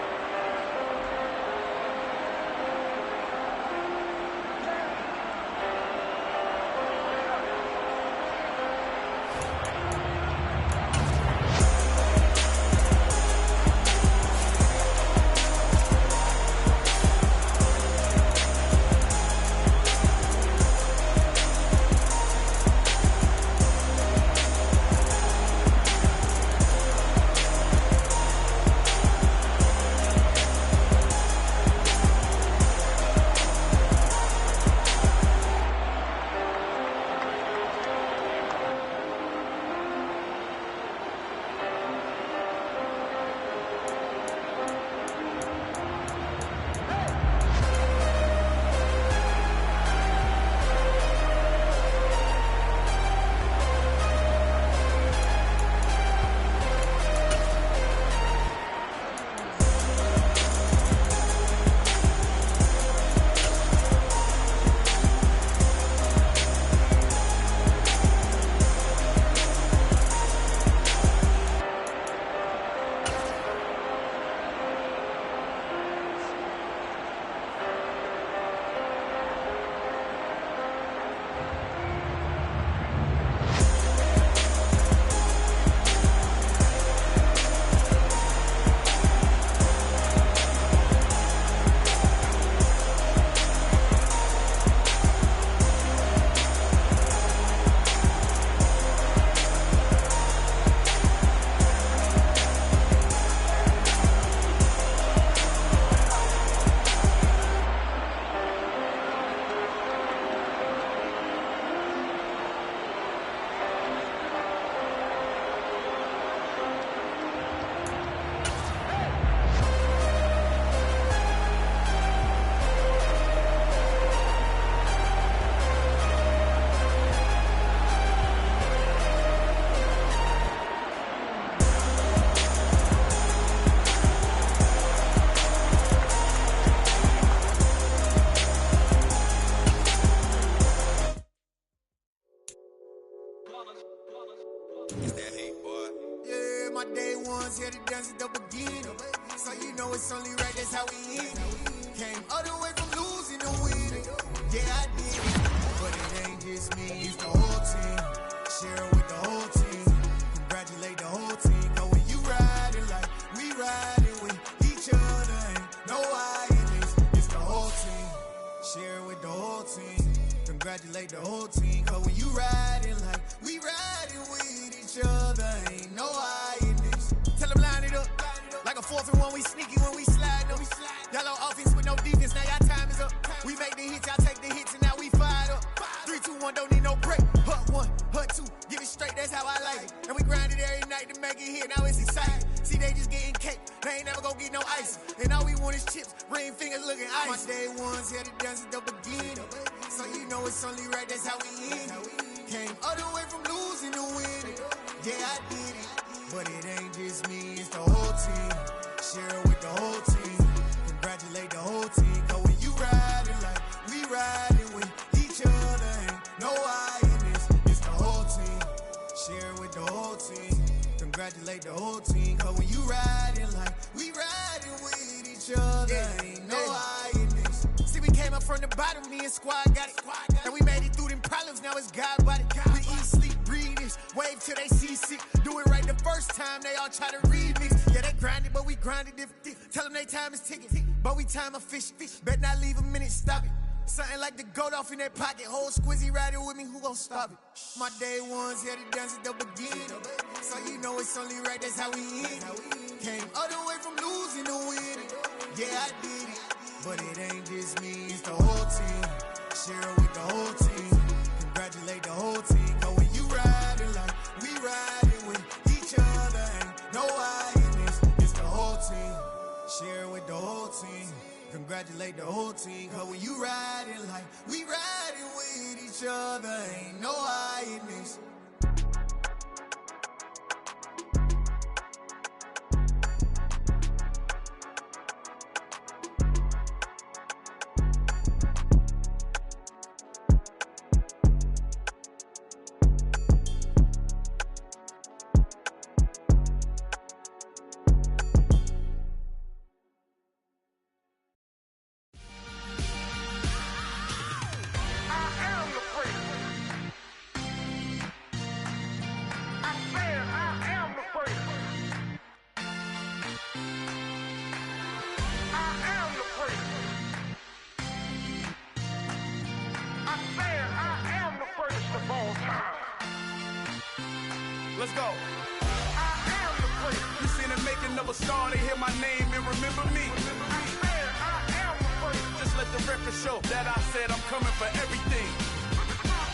Congratulate the whole team, cause when you riding like we riding with each other, ain't no hiding this. Tell them line it up like a 4th and 1. no ice. And all we want is chips, ring fingers looking ice. My day ones here to dance at the beginning. So you know it's only right, that's how we end it. Came all the way from losing to winning. Yeah, I did it. But it ain't just me, it's the whole team. Share it with the whole team. Congratulate the whole team. Cause when you riding like we riding with each other, ain't no I in this. It's the whole team. Share it with the whole team. Congratulate the whole team. Cause when you riding like we riding with each other, ain't no I in this. See, we came up from the bottom, me and squad got it. And we made it through them problems, now it's God body. We eat, sleep, breathe this. Wave till they see sick. Do it right the first time, they all try to remix. Yeah, they grinded, but we grinded different. Tell them they time is ticking, but we time a fish. Bet not leave a minute, stop it. Something like the goat off in their pocket. Whole squizzy riding with me, who gon' stop it? My day ones here to dance at the beginning. So you know it's only right, that's how we end it. Came all the way from losing to winning. Yeah, I did it. But it ain't just me, it's the whole team. Share it with the whole team. Congratulate the whole team. Cause when you riding like we riding with each other, ain't no I in this. It's the whole team. Share it with the whole team. Congratulate the whole team. Cause when you riding like we riding with each other, ain't no I in this. Let's go. I am the prince. You seen the making of a star, they hear my name and remember me. I am the prince. Just let the record show that I said I'm coming for everything.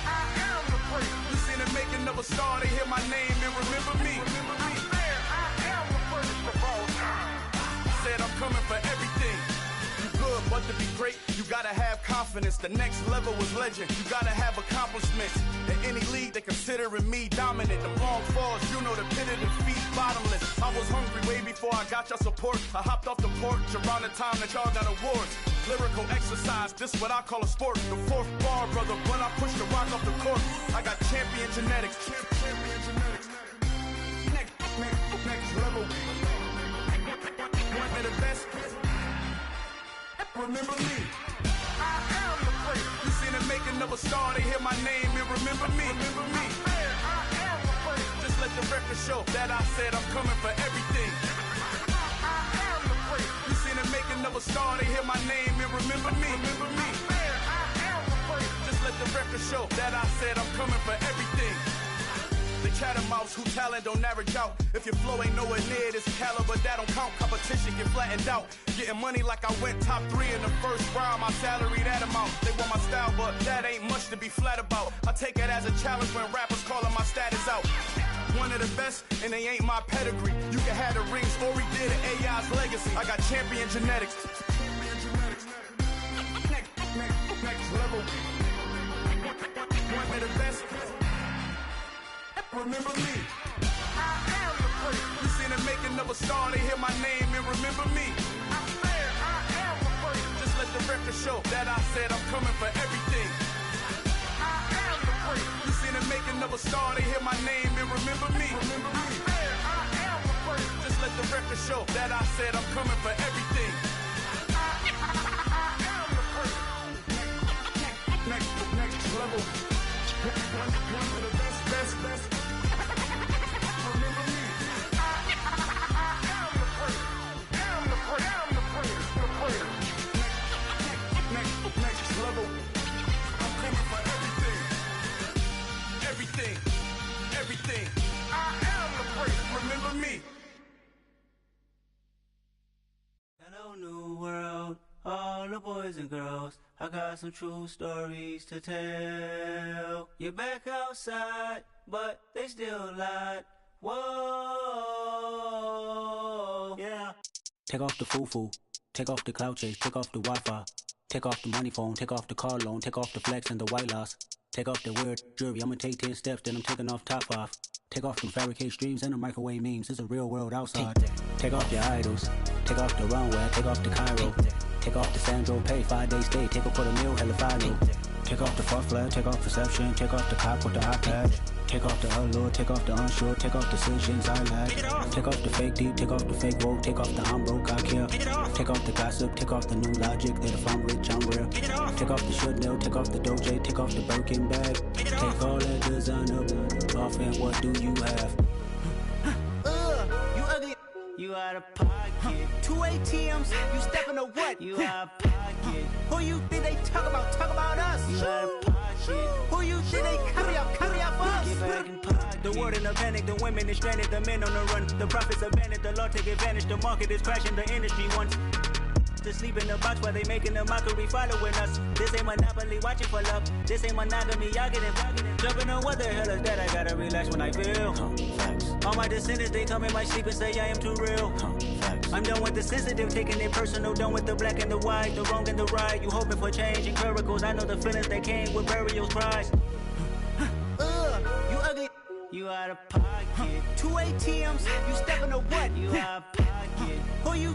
I am the prince. You seen the making of a star, they hear my name and remember me. I am the prince of all time. Said I'm coming for everything. You good, but to be great, you gotta have confidence. The next level was legend. You gotta have accomplishments. In any league, they considering me dominant. The long falls, you know the pit of defeat, bottomless. I was hungry way before I got your support. I hopped off the porch around the time that y'all got awards. Lyrical exercise, this what I call a sport. The fourth bar, brother, when I push the rock off the court. I got champion genetics. Champion genetics. Next level. One of the best. Remember me. I am the prince. You seen the making of a star, they hear my name and remember me. Remember me. I am the prince. Just let the record show that I said I'm coming for everything. I am the prince. You seen the making of a star, they hear my name and remember me. Remember me. I am the prince. Just let the record show that I said I'm coming for everything. The catamounts who talent don't average out. If your flow ain't nowhere near this caliber, that don't count. Competition get flattened out. Getting money like I went top 3 in the first round. My salary that amount. They want my style, but that ain't much to be flat about. I take it as a challenge when rappers calling my status out. One of the best, and they ain't my pedigree. You can have the rings, or we did it, AI's legacy. I got champion genetics. Next level. One of the best. Remember me. I am the prince. You seen the making of a star, they hear my name and remember me. I am the prince. Just let the record show that I said I'm coming for everything. I am the prince. You seen the making of a star, they hear my name and remember me. Remember me. I am the prince. Just let the record show that I said I'm coming for everything. I am the prince. Next level. One of the best. Remember me. I am the prince. I'm the prince. The prince. Next level. I'm coming for everything. I am the prince. Remember me. Hello, new world. All the boys and girls, I got some true stories to tell. You're back outside, but they still lied. Whoa, yeah. Take off the foo-foo. Take off the cloud chase. Take off the Wi-Fi. Take off the money phone. Take off the car loan. Take off the flex and the white loss. Take off the weird jewelry. I'ma take 10 steps, then I'm taking off top 5. Take off them fabricate streams and the microwave memes. It's a real world outside. Take off your idols. Take off the runway. Take off the Cairo. Take off the Sandro Pay. 5-day stay. Take off for the meal. Hella final. Take off the fuck flag. Take off perception. Take off the cop with the iPad. Take off the allure. Take off the unsure. Take off decisions I lack. Take off the fake deep. Take off the fake woke. Take off the I'm broke. I care. Take off the gossip. Take off the new logic that if I'm rich I'm real. Take off the should know. Take off the Doja. Take off the Birkin bag. Take all that designer off and what do you have? You ugly. You out of pocket. 2 ATMs. You stepping or what? You out of pocket. Who you think they talk about? Talk about us. You out of pocket. Who you think they copy up for us? Get back in pocket. The world in a panic, the women is stranded, the men on the run. The profits abandoned, the law take advantage. The market is crashing, the industry wants to sleep in the box while they making a mockery following us. This ain't Monopoly, watching for love. This ain't monogamy, y'all getting jumping on what the hell is that? I gotta relax when I feel. All my descendants, they come in my sleep and say I am too real. I'm done with the sensitive, taking it personal. Done with the black and the white, the wrong and the right. You hoping for change and miracles. I know the feelings that came with burial cries. You ugly. You out of pocket. 2 ATMs. You stepping or what? You out of pocket. Who you